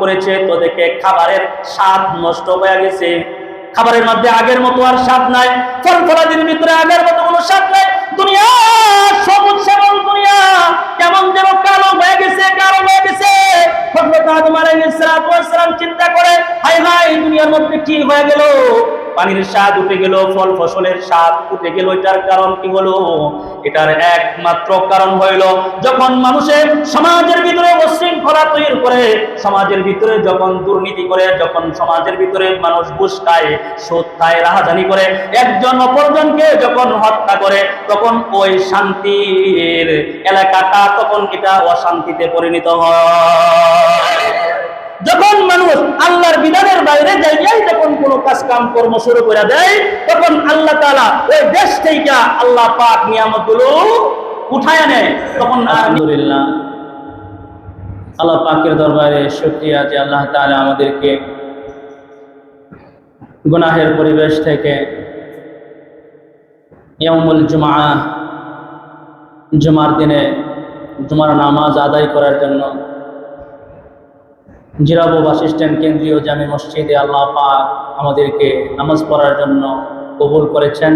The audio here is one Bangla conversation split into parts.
করেছে, তো দেখে খাবারের স্বাদ নষ্ট হয়ে গেছে। খাবারের মধ্যে আগের মতো আর স্বাদ নাই, ফল ফলাদির ভিতরে আগের মতো কোনো স্বাদ নাই। দুনিয়া সবুজ শ্যামল দুনিয়া কেমন যেন কালো হয়ে গেছে, কালো হয়ে গেছে। হযরত আদম আলাইহিস সালাম চিন্তা করে, হায় হায় দুনিয়ার মধ্যে কি হয়ে গেল? পানির স্বাদ উঠে গেল, ফল ফসলের স্বাদ উঠে গেল। এটার কারণ কি হলো? এটার একমাত্র কারণ হইল যখন মানুষের সমাজের ভিতরে উশৃঙ্খলা তৈরি করে, সমাজের ভিতরে যখন দুর্নীতি করে, যখন সমাজের ভিতরে মানুষ ঘুষ খায়, সুদ খায়, রাহাজানি করে, একজন অপরজনকে যখন হত্যা করে, তখন ওই শান্তির এলাকাটা তখন এটা অশান্তিতে পরিণত হয়। যখন মানুষ আল্লাহর বিধানের বাইরে যাই যখন কোনো কাজ কাম কর্ম শুরু করে দেয়, তখন আল্লাহ তাআলা ওই দেশ থেকে আল্লাহ পাক নিয়ামতগুলো উঠায় নেয়। তখন আলহামদুলিল্লাহ, আল্লাহ পাকের দরবারে শুকরিয়া যে আল্লাহ তাআলা আমাদেরকে গুনাহের পরিবেশ থেকে ইয়াউমুল জুমআ, জুমার দিনে জুমার নামাজ আদায় করার জন্য জিরাবো বাস স্ট্যান্ড কেন্দ্রীয় জামে মসজিদে আল্লাহ পাক আমাদেরকে নামাজ পড়ার জন্য কবুল করেছেন।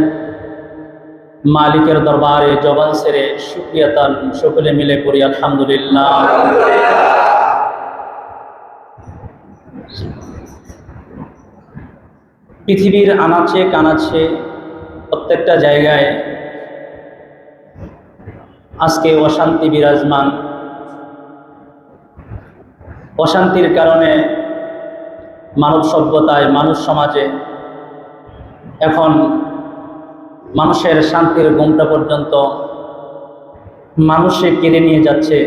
মালিকের দরবারে জবান ছেড়ে শুকরিয়া তার সকলে মিলে করি আলহামদুলিল্লাহ। পৃথিবীর আনাচে কানাচে প্রত্যেকটা জায়গায় আজকে অশান্তি বিরাজমান। অশান্তির কারণে মানব সভ্যতায়, মানুষ সমাজে এখন মানুষের শান্তির ঘুমটা পর্যন্ত মানুষে কেড়ে নিয়ে যাচ্ছে।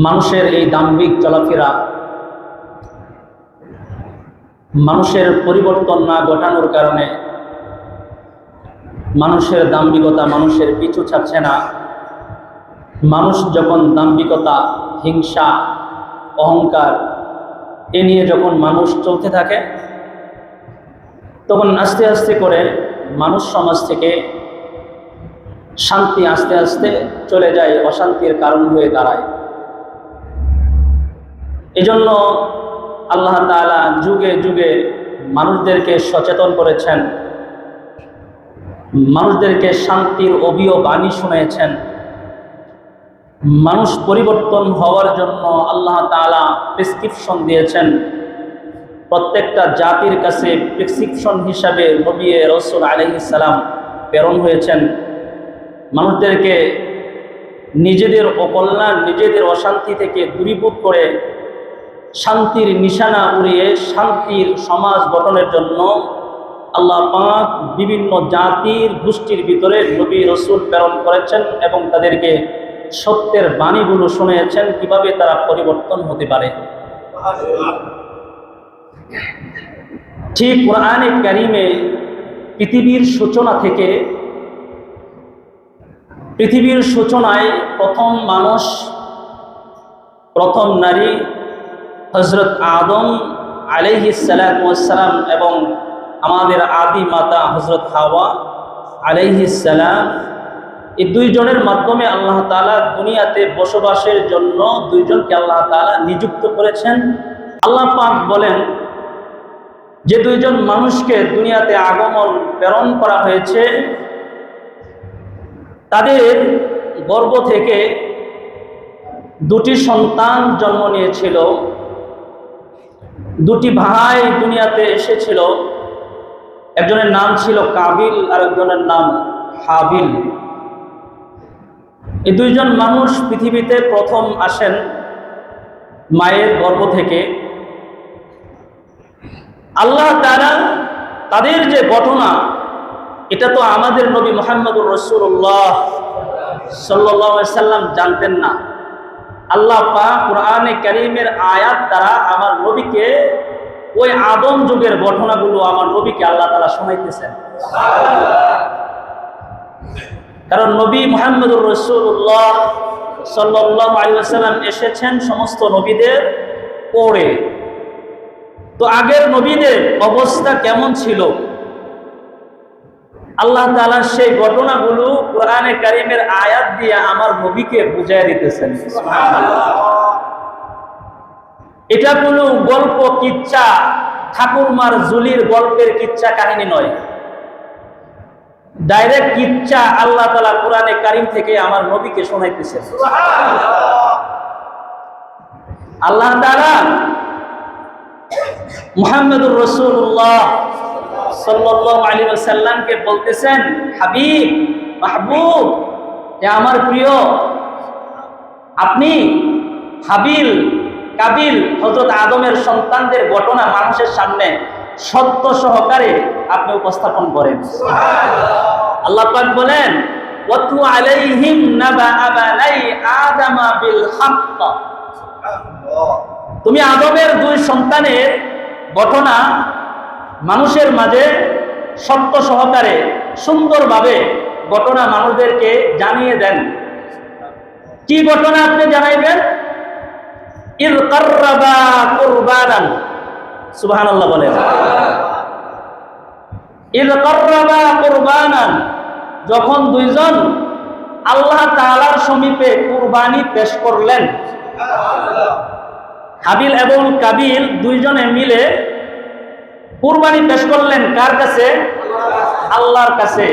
মানুষের এই দাম্ভিক চলাফেরা, মানুষের পরিবর্তন না ঘটানোর কারণে মানুষের দাম্ভিকতা মানুষের পিছু ছাড়ছে না। মানুষ যখন দাম্ভিকতা, হিংসা, অহংকার এ নিয়ে যখন মানুষ চলতে থাকে, তখন আস্তে আস্তে করে মানুষ সমাজ থেকে শান্তি আস্তে আস্তে চলে যায়, অশান্তির কারণ হয়ে দাঁড়ায়। এজন্য আল্লাহ তাআলা যুগে যুগে মানুষদেরকে সচেতন করেছেন, মানুষদেরকে শান্তির অবিয় বাণী শুনিয়েছেন। মানুষ পরিবর্তন হওয়ার জন্য আল্লাহ তাআলা প্রেসক্রিপশন দিয়েছেন। প্রত্যেকটা জাতির কাছে প্রেসক্রিপশন হিসাবে নবী রাসূল আলাইহিস সালাম প্রেরণ হয়েছেন। মানুষদেরকে নিজেদের অকল্যাণ, নিজেদের অশান্তি থেকে দূরীভূত করে শান্তির নিশানা উড়িয়ে শান্তির সমাজ গঠনের জন্য আল্লাহ পাক বিভিন্ন জাতির গোষ্ঠীর ভিতরে নবী রাসূল প্রেরণ করেছেন এবং তাদেরকে সত্যের বাণীগুলো শুনিয়েছেন, কিভাবে তারা পরিবর্তন হতে পারে। ঠিক কোরআনে কারিমে পৃথিবীর সূচনা থেকে, পৃথিবীর সূচনায় প্রথম মানুষ, প্রথম নারী হযরত আদম আলাইহিস সালাতু ওয়াস সালাম এবং আমাদের আদি মাতা হযরত হাওয়া আলাইহিস সালাম, এই দুইজনের মাধ্যমে আল্লাহ তাআলা দুনিয়াতে বসবাসের জন্য দুইজনকে আল্লাহ তাআলা নিযুক্ত করেছেন। আল্লাহ পাক বলেন যে দুইজন মানুষকে দুনিয়াতে আগমন প্রেরণ করা হয়েছে, তাদের গর্ভ থেকে দুটি সন্তান জন্ম নিয়েছিল, দুটি ভাই দুনিয়াতে এসেছিল। একজনের নাম ছিল কাবিল আর একজনের নাম হাবিল। এই দুইজন মানুষ পৃথিবীতে প্রথম আসেন মায়ের গর্ভ থেকে। আল্লাহ তাআলা তাদের যে ঘটনা, এটা তো আমাদের নবী মুহাম্মদুর রাসূলুল্লাহ সাল্লাল্লাহু আলাইহি সাল্লাম জানতেন না। আল্লাহ পাক কোরআনে কারীমের আয়াত দ্বারা আমার নবীকে ওই আদম যুগের ঘটনাগুলো আমার নবীকে আল্লাহ তাআলা শোনাইতেছেন। কারণ নবী মুহাম্মদুর রাসূলুল্লাহ সাল্লাল্লাহু আলাইহি ওয়াসাল্লাম এসেছেন সমস্ত নবীদের পরে। তো আগের নবীদের অবস্থা কেমন ছিল, আল্লাহ তাআলা সেই ঘটনাগুলো কোরআনে কারীমের আয়াত দিয়ে আমার নবীকে বুঝাইয়া দিতেছেন। সুবহানাল্লাহ। এটা কোনো গল্প কিচ্ছা ঠাকুরমার জুলির গল্পের কিচ্ছা কাহিনী নয়, ডাইরেক্ট কিচ্ছা আল্লাহ তাআলা কোরআনে কারীম থেকে আমার নবীকে শোনাইতেছেন। আল্লাহ তাআলা মুহাম্মদুর রাসূলুল্লাহ সাল্লাল্লাহু আলাইহি ওয়াসাল্লামকে বলতেছেন, হাবিব, মাহবুব, হে আমার প্রিয়, আপনি হাবিল কাবিল হযরত আদমের সন্তানদের ঘটনা মানুষের সামনে সত্য সহকারে আপনি উপস্থাপন করেন। আল্লাহ পাক বলেন, ওয়াতলু আলাইহিম নাবা আবালাই আদামা বিল হক, তুমি আদমের দুই সন্তানের ঘটনা মানুষের মাঝে সত্য সহকারে সুন্দরভাবে ঘটনা মানুষদেরকে জানিয়ে দেন। কি ঘটনা আপনি জানাইবেন? ইয কাররাবা কুরবানান, সুবহানাল্লাহ বলেন। ইয কাররাবা কুরবানান, যখন দুইজন আল্লাহ তাআলার সমীপে কুরবানি পেশ করলেন। হাবিল এবং কাবিল দুইজনে মিলে কুরবানি পেশ করলেন কার কাছে? আল্লাহর কাছে।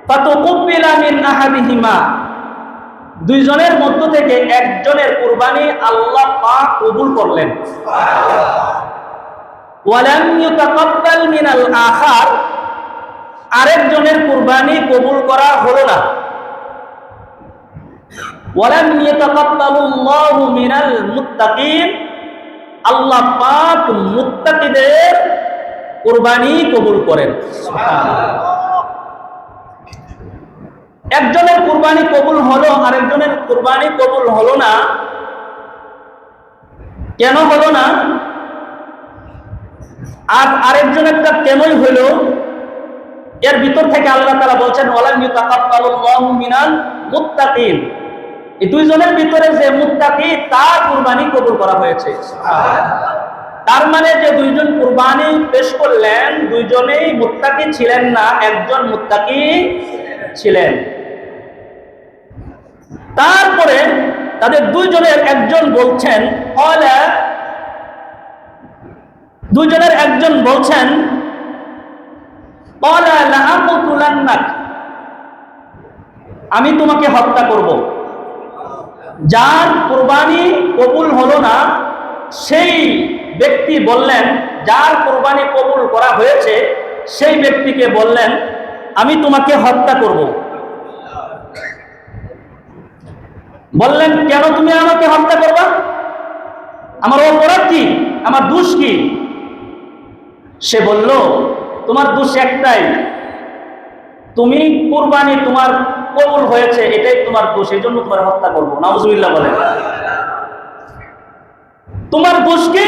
ফাতুকুবিলা মিন আহাদিহিমা, দুইজনের মধ্য থেকে একজনের কুরবানি আল্লাহ পাক কবুল করলেন। ওয়ালাম ইউতাকাব্বাল মিনাল আখার, আরেকজনের কুরবানি কবুল করা হলো না। ওয়ালাম ইয়াতাকাব্বালুল্লাহু মিনাল মুত্তাকিন, আল্লাহ পাক মুত্তাকিদের কুরবানি কবুল করেন। একজনের কুরবানি কবুল হলো, আরেকজনের কুরবানি কবুল হলো না। কেন হলো না? আর আরেকজনেরটা কেনই হলো? এর ভিতর থেকে আল্লাহ তাআলা বলছেন, ওয়ালাম ইউতাকাব্বালুল্লাহু মিনাল মুত্তাকিন, এই দুইজনের ভিতরে যে মুত্তাকি তার কুরবানি কবুল করা হয়েছে। তার মানে যে দুইজন কুরবানি পেশ করলেন, দুইজনেই মুত্তাকি ছিলেন না, একজন মুত্তাকি ছিলেন। তারপরে তাদের দুইজনের একজন বলছেন, দুইজনের একজন বলছেন, আমি তোমাকে হত্যা করব। যার কুরবানি কবুল হলো না সেই ব্যক্তি বললেন, যার কুরবানি কবুল করা হয়েছে সেই ব্যক্তিকে বললেন, আমি তোমাকে হত্যা করব। বললেন, কেন তুমি আমাকে হত্যা করবা? আমার অপরাধ কি? আমার দোষ কি? সে বলল, তোমার দোষ একটাই, তুমি কুরবানি তোমার কবুল হয়েছে, এটাই তোমার দোষ, এই জন্য তোমার হত্যা করবো। নাউজুবিল্লাহ বলেন। তোমার দোষ কি?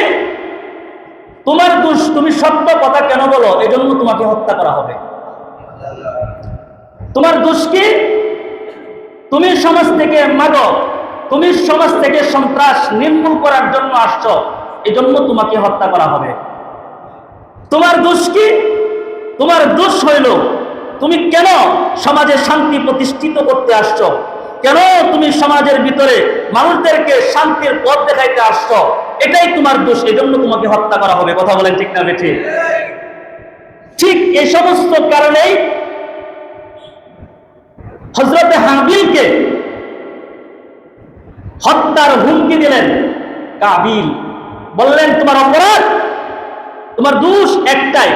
তোমার দোষ, তুমি সত্য কথা কেন বলো, এই জন্য তোমাকে হত্যা করা হবে। তোমার দোষ কি? তুমি সমাজ থেকে মাদক, তুমি সমাজ থেকে সন্ত্রাস নির্মূল করার জন্য আসছো, এই জন্য তোমাকে হত্যা করা হবে। তোমার দোষ কি? তোমার দোষ হইল তুমি কেন সমাজে শান্তি প্রতিষ্ঠিত করতে আসছো, কেন তুমি সমাজের ভিতরে মানুষদেরকে শান্তির পথ দেখাইতে আসছো, এটাই তোমার দোষ, এই জন্য তোমাকে হত্যা করা হবে। কথা বলেন ঠিক না বেঠি? ঠিক এই সমস্ত কারণেই হযরতে হাবিলকে হত্যার হুমকি দিলেন কাবিল। বললেন, তোমার অপরাধ, তোমার দোষ একটাই।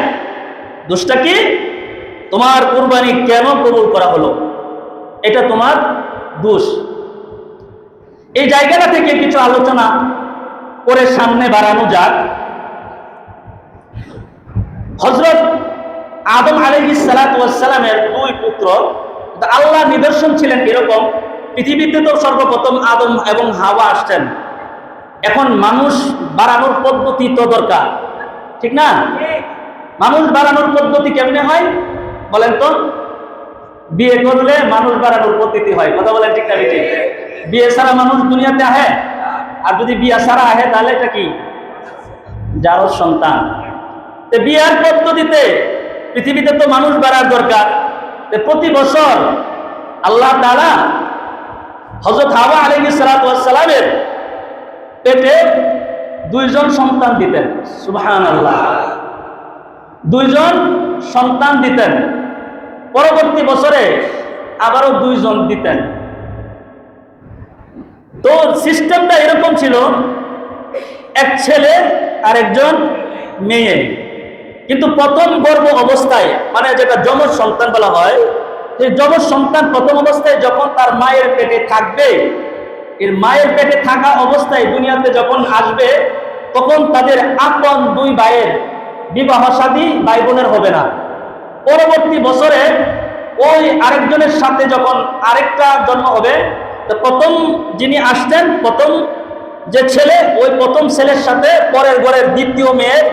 দোষটা কি? তোমার কুরবানি কেন কবুল করা হলো, এটা তোমার দোষ। এই জায়গাটা থেকে কিছু আলোচনা করে সামনে বাড়ানো যাক। হযরত আদম আলাইহিস সালাতু ওয়াস সালামের দুই পুত্র, আল্লাহ নিদর্শন ছিলেন এরকম, পৃথিবীতে তো সর্বপ্রথম আদম এবং হাওয়া আসছেন। এখন মানুষ বাড়ানোর পদ্ধতি তো দরকার, ঠিক না? মানুষ বাড়ানোর পদ্ধতি কেমনে হয় বলেন তো? বিয়ে করলে মানুষ বাড়ানোর পদ্ধতি হয়। কথা বলেন ঠিক না ঠিক? বিয়ে ছাড়া মানুষ দুনিয়াতে আহে, আর যদি বিয়ে ছাড়া আহে তাহলে এটা কি? জারজ সন্তান। বিয়ার পদ্ধতিতে পৃথিবীতে তো মানুষ বাড়ার দরকার। প্রতি বছর আল্লাহ তাআলা হযরত হাওয়া আলাইহিস সালাতু ওয়াস সালামের পেটে দুইজন সন্তান দিতেন। সুবহানাল্লাহ, দুইজন সন্তান দিতেন। পরবর্তী বছরে আবারও দুইজন দিতেন। তো সিস্টেমটা এরকম ছিল, এক ছেলে আর একজন মেয়ে। কিন্তু প্রথম গর্ভ অবস্থায়, মানে যেটা যমজ সন্তান বলা হয়, সেই যমজ সন্তান প্রথম অবস্থায় যখন তার মায়ের পেটে থাকবে, এর মায়ের পেটে থাকা অবস্থায় দুনিয়াতে যখন আসবে, তখন তাদের আপন দুই ভাইয়ের বিবাহ শাদী ভাই বোনের হবে না। পরবর্তী বছরে ওই আরেকজনের সাথে যখন আরেকটা জন্ম হবে, তো প্রথম যিনি আসতেন, প্রথম যে ছেলে, ওই প্রথম ছেলের সাথে পরের ঘরের দ্বিতীয় মেয়ের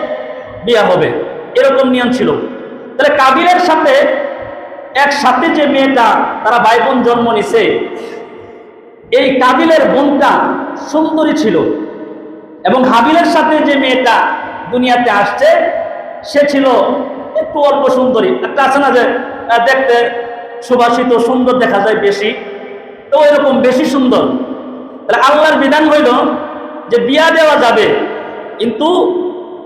বিয়ে হবে, এরকম নিয়ম ছিল। তাহলে কাবিলের সাথে একসাথে যে মেয়েটা, তারা ভাই বোন জন্ম নিছে, এই কাবিলের বোনটা সুন্দরী ছিল, এবং হাবিলের সাথে যে মেয়েটা দুনিয়াতে আসছে, সে ছিল একটু অল্প সুন্দরী। একটা আছে না যে দেখতে সুবাসিত, সুন্দর দেখা যায় বেশি, তো এরকম বেশি সুন্দর। তাহলে আল্লাহর বিধান হইল যে বিয়া দেওয়া যাবে, কিন্তু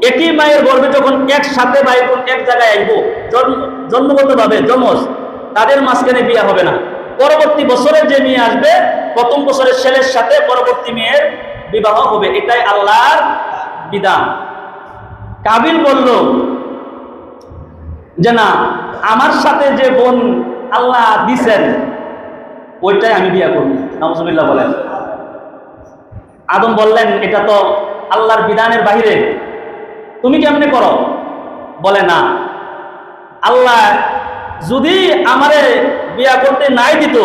একই মায়ের গর্ভে যখন একসাথে ভাই বোন এক জায়গায় আইব, জন্মগতভাবে যমজ, তাদের মাঝখানে বিয়া হবে না। পরবর্তী বছরে যে মেয়ে আসবে, প্রথম বছরের ছেলের সাথে পরবর্তী মেয়ের বিবাহ হবে, এটাই আল্লাহর বিধান। কাবিল বলল যে না, আমার সাথে যে বোন আল্লাহ দিছেন ওইটাই আমি বিয়া করব। নাউজুবিল্লাহ বলেন। আদম বললেন, এটা তো আল্লাহর বিধানের বাহিরে, তুমি কেমনে করো? বলে না, আল্লাহ যদি আমারে বিয়া করতে নাই দিত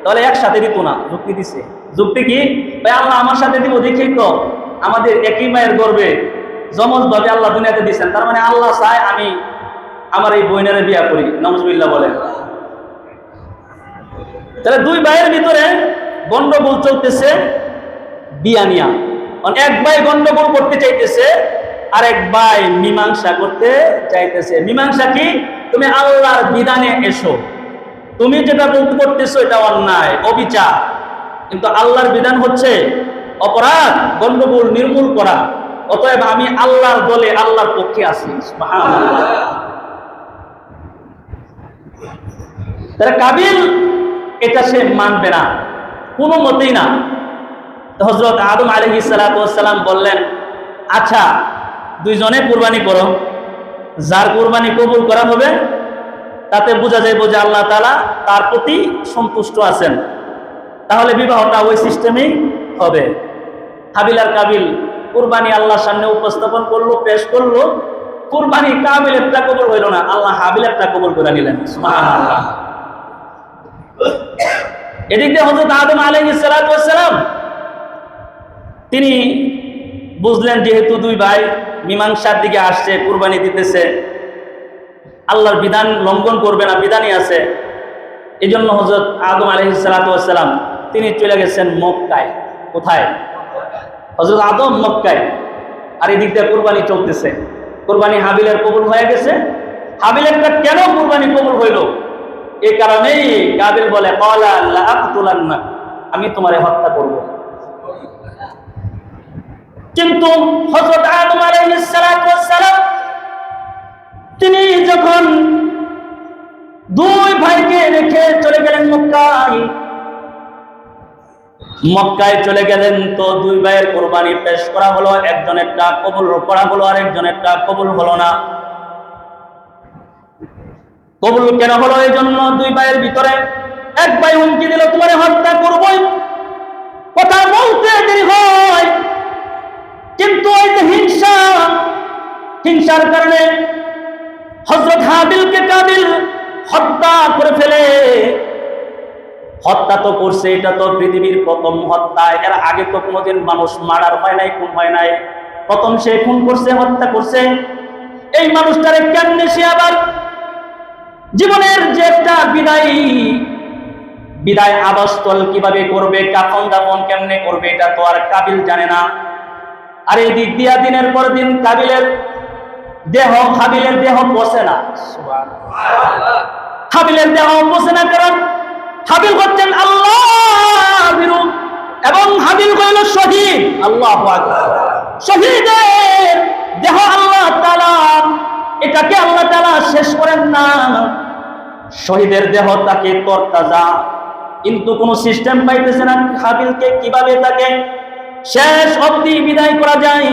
তাহলে একসাথে দিত না। যুক্তি দিছে। যুক্তি কি? ভাই আল্লাহ আমার সাথে দিব দেখেই তো আমাদের একই মায়ের গর্ভে যমজ ভাবে আল্লাহ দুনিয়াতে দিচ্ছেন, তার মানে আল্লাহ চায় আমি আমার এই বোনের বিয়া করি। নাউজুবিল্লাহ বলেন। তাহলে দুই ভাইয়ের ভিতরে গন্ডগোল চলতেছে বিয়া নিয়া। এক ভাই গন্ডগোল করতে চাইতেছে, আর এক ভাই মীমাংসা করতে চাইতেছে। মীমাংসা কি? তুমি আল্লাহর বিধানে এসো, তুমি যেটা বলতে করতেছো এটা অন্যায়, অবিচার, কিন্তু আল্লাহর বিধান হচ্ছে অপরাধ, গন্ডগোল নির্মূল করা। অতএব আমি আল্লাহর দলে, আল্লাহর পক্ষে আছি। সুবহানাল্লাহ। তারা কাবিল এটা সে মানবে না, কোনো মতেই না। হযরত আদম আলাইহিস সালাতু ওয়াস সালাম বললেন, আচ্ছা দুইজনে কুরবানি করো, যার কুরবানি কবুল করা হবে তাতে বোঝা যাবে যে আল্লাহ তাআলা তার প্রতি সন্তুষ্ট আছেন, তাহলে বিবাহটা ওই সিস্টেমেই হবে। হাবিল আর কাবিল কুরবানি আল্লাহর সামনে উপস্থাপন করলো, পেশ করলো। কুরবানি কাবিলেরটা কবুল হইল না, আল্লাহ হাবিলেরটা কবুল করে নিলেন। সুবহানাল্লাহ। এদিক দিয়ে হযরত আদম আলাইহিস সালাতু ওয়াস সালাম তিনি বুঝলেন যেহেতু দুই ভাই মীমাংসার দিকে আসছে, কুরবানি দিতেছে, আল্লাহর বিধান লঙ্ঘন করবে না, বিধানই আছে। এই জন্য হযরত আদম আলাইহিস সালাতু ওয়াস সালাম তিনি চলে গেছেন মক্কায়। কোথায়? হযরত আদম মক্কায়। আর এদিক দিয়ে কুরবানি চলতেছে। কুরবানি হাবিলের কবুল হয়ে গেছে। হাবিলেরটা কেন কুরবানি কবুল হইল? এই কারণেই কাবিল বলে, ক্বালা লা আকতুলান্নাক, আমি তোমারে হত্যা করব। কিন্তু হযরত আদম আলাইহিস সালাতু ওয়াস সালাম তিনি যখন দুই ভাইকে রেখে চলে গেলেন মক্কায় চলে গেলেন, তো দুই ভাইয়ের কুরবানি পেশ করা হলো, একজনেরটা কবুল করা হলো আর একজনেরটা কবুল হলো না। কবুল কেন হলো? এই জন্য দুই ভাইয়ের ভিতরে এক ভাই হুমকি দিল, তোমারে হত্যা করবই। কথা বলতে দেরি হয়, কিন্তু ওই যে হিংসার কারণে হযরত হাবিলকে কাবিল হত্যা করে ফেলে। হত্যা তো করছে, এটা তো পৃথিবীর প্রথম হত্যা। এর আগে তো কোনোদিন মানুষ মার্ডার হয় নাই, খুন হয় নাই। প্রথম সে খুন করছে, হত্যা করছে। এই মানুষটারে কেমনে সে আবার জীবনের যে একটা বিদায় আবাসস্থল কিভাবে করবে, কাফন দাফন কেমনে করবে, এটা তো আর কাবিল জানে না। আর এই দিক দিয়া দিনের পর দিন কাবিলের দেহ, হাবিলের দেহ পচে না। সুবহানাল্লাহ। হাবিলের দেহ পচে না, কারণ হাবিল হচ্ছেন আল্লাহ ভীরু, এবং হাবিল হইল শহীদ। আল্লাহু আকবার। শহীদের দেহ আল্লাহ তাআলা এটাকে আল্লাহ তাআলা শেষ করেন না। শহীদের দেহ তাকে তরতাজা, কিন্তু কোনো সিস্টেম পাইতেছে না হাবিলকে কিভাবে তাকে শেষ অবধি বিদায় করা যায়।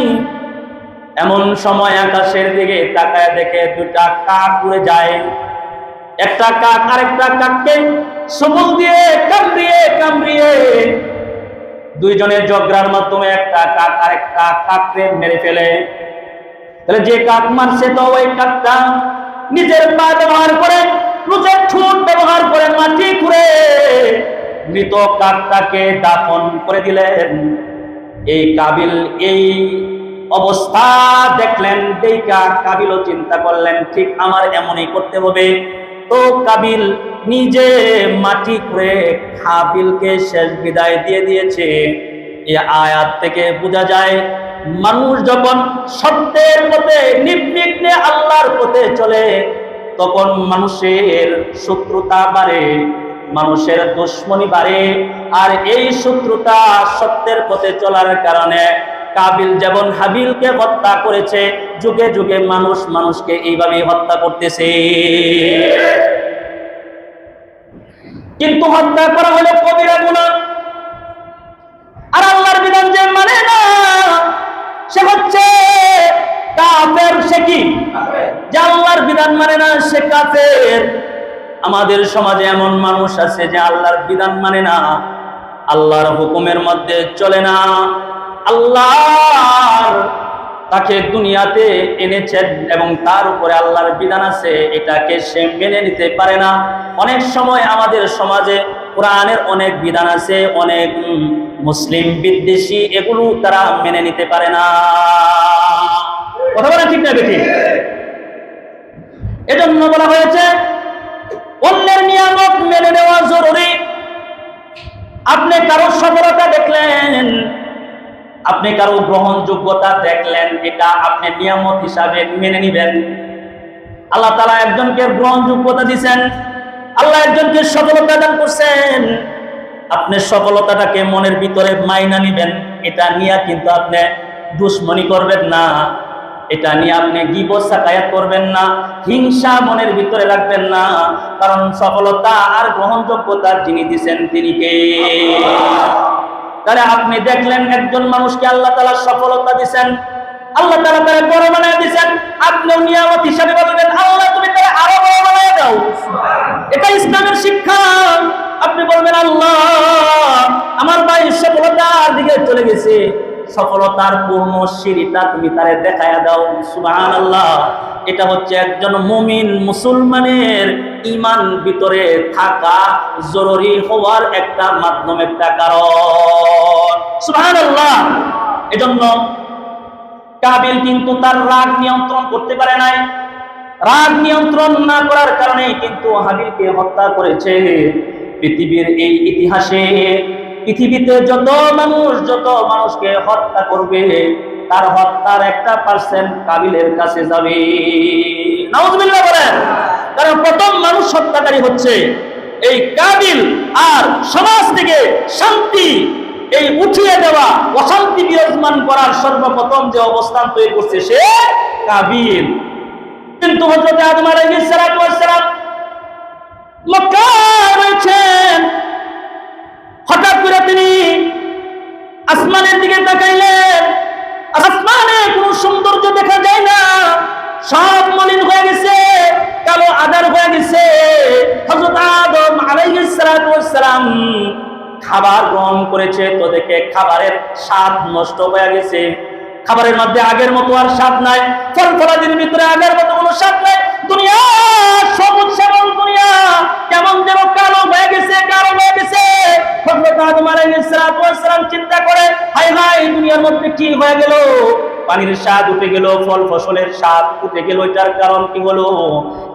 এমন সময় আকাশের দিকে তাকায় দেখে দুটা কাক উড়ে যায়। একটা কাক আরেকটা কাককে সবল দিয়ে কামড়িয়ে কামড়িয়ে দুইজনের ঝগড়ার মাধ্যমে একটা কাক আরেকটা কাককে মেরে ফেলে। তাহলে যে কাক মারছে তো ওই কাকটা নিজের পা ব্যবহার করে, নিজের ঠোঁট ব্যবহার করে মাটি খুঁড়ে মৃত কাকটাকে দাফন করে দিলেন। এই কাবিল এই অবস্থা দেখলেন, দেখা কাবিলও চিন্তা করলেন ঠিক আমার এমনই করতে হবে। তো কাবিল নিজে মাটি খুঁড়ে হাবিলকে শেষ বিদায় দিয়ে দিয়েছে। এই আয়াত থেকে বোঝা যায় মানুষ যখন সত্যের পথে নির্বিঘ্নে আল্লাহর পথে চলে তখন মানুষের শত্রুতা বাড়ে, মানুষের দুশ্মনী বাড়ে। আর এই শত্রুতা সত্যের পথে চলার কারণে কাবিল যেমন হাবিলকে হত্যা করেছে, যুগে যুগে মানুষ মানুষকে এইভাবে হত্যা করতেছে। কিন্তু হত্যা করা হলো কবিরা গুনাহ। আর আল্লাহর বিধান যে মানে না সে হচ্ছে কাফের। সে কি? যে আল্লাহর বিধান মানে না সে কাফের। আমাদের সমাজে এমন মানুষ আছে যে আল্লাহর বিধান মানে না, আল্লাহর হুকুমের মধ্যে চলে না। আল্লাহ তাকে দুনিয়াতে এনেছেন এবং তার উপরে আল্লাহর বিধান আছে, এটাকে সে মেনে নিতে পারে না। অনেক সময় আমাদের সমাজে কোরআনের অনেক বিধান আছে, অনেক মুসলিম বিদ্বেষী, এগুলো তারা মেনে নিতে পারে না। কথা বলা ঠিক না বেঠিক? এজন্য বলা হয়েছে অন্যের নিয়ামত মেনে নেওয়া জরুরি। আপনি কারো সফলতা দেখলেন, আপনি কারো গ্রহণযোগ্যতা দেখলেন, এটা আপনি নিয়ামত হিসাবে মেনে নিবেন। আল্লাহ তাআলা একজনকে গ্রহণযোগ্যতা দিয়েছেন, আল্লাহ একজনকে সফলতা দান করছেন, আপনি সফলতাটাকে মনের ভিতরে মাইনা নিবেন। এটা নিয়ে কিন্তু আপনি দুশ্মনী করবেন না, এটা নিয়ে আপনি গীবত সাকায়াত করবেন না, হিংসা মনের ভিতরে রাখবেন না। কারণ সফলতা আর গ্রহণযোগ্যতা যিনি দিয়েছেন তিনি কে? তাহলে আপনি দেখলেন একজন মানুষকে আল্লাহ তাআলা সফলতা দিয়েছেন, আল্লাহ তাআলা তারে বড় বানায় দিয়েছেন, আপনি নিয়ামত হিসাবে বলবেন আল্লাহ তুমি তারে আরো বড় বানায় দাও। এটা ইসলামের শিক্ষা। আপনি বলবেন আল্লাহ আমার ভাই সফলতার দিকে চলে গেছে, সফলতার পূর্ণ সিঁড়িটা তুমি তারে দেখায়া দাও। সুবহানাল্লাহ। এটা হচ্ছে একজন মুমিন মুসলমানের ঈমান ভিতরে থাকা জরুরি হওয়ার একটা মাধ্যম, একটা কারণ। সুবহানাল্লাহ। এজন্য কাবিল কিন্তু তার রাগ নিয়ন্ত্রণ করতে পারে নাই। রাগ নিয়ন্ত্রণ না করার কারণে কিন্তু হাবিলকে হত্যা করেছে। পৃথিবীর এই ইতিহাসে পৃথিবীতে যত মানুষকে হত্যা করবে তার হত্যার 1% কাবিলের কাছে যাবে। নাউজুবিল্লাহ বলেন। কারণ প্রথম মানুষ হত্যাকারী হচ্ছে এই কাবিল। আর সমাজ থেকে শান্তি এই উঠিয়ে দেওয়া, অশান্তি বিরাজমান করার সর্বপ্রথম যে অবস্থান তৈরি করছে সে কাবিল। কিন্তু হযরত আদম আলাইহিস সালাম মক্কায় রয়েছেন, হঠাৎ করে তিনি আসমানের দিকে তাকাইলেন, আসমানে কোনো সৌন্দর্য দেখা যায় না, সব মলিন হয়ে গেছে, কালো আধার হয়ে গেছে। হযরত আদম আলাইহিস সালাম খাবার গ্রহণ করেছে তো দেখে খাবারের স্বাদ নষ্ট হয়ে গেছে। খাবারের মধ্যে আগের মতো আর স্বাদ নাই, ফল ফলাদির ভিতরে আগের মতো কোনো স্বাদ নাই। দুনিয়া সবুজ শ্যামল দুনিয়া কেমন যেন কালো হয়ে গেছে, কালো হয়ে গেছে। হযরত আদম আলাইহিস সালাম চিন্তা করে হায় হায় দুনিয়ার মধ্যে কি হয়ে গেল, পানির স্বাদ উঠে গেল, ফল ফসলের স্বাদ উঠে গেল। এটার কারণ কি হলো?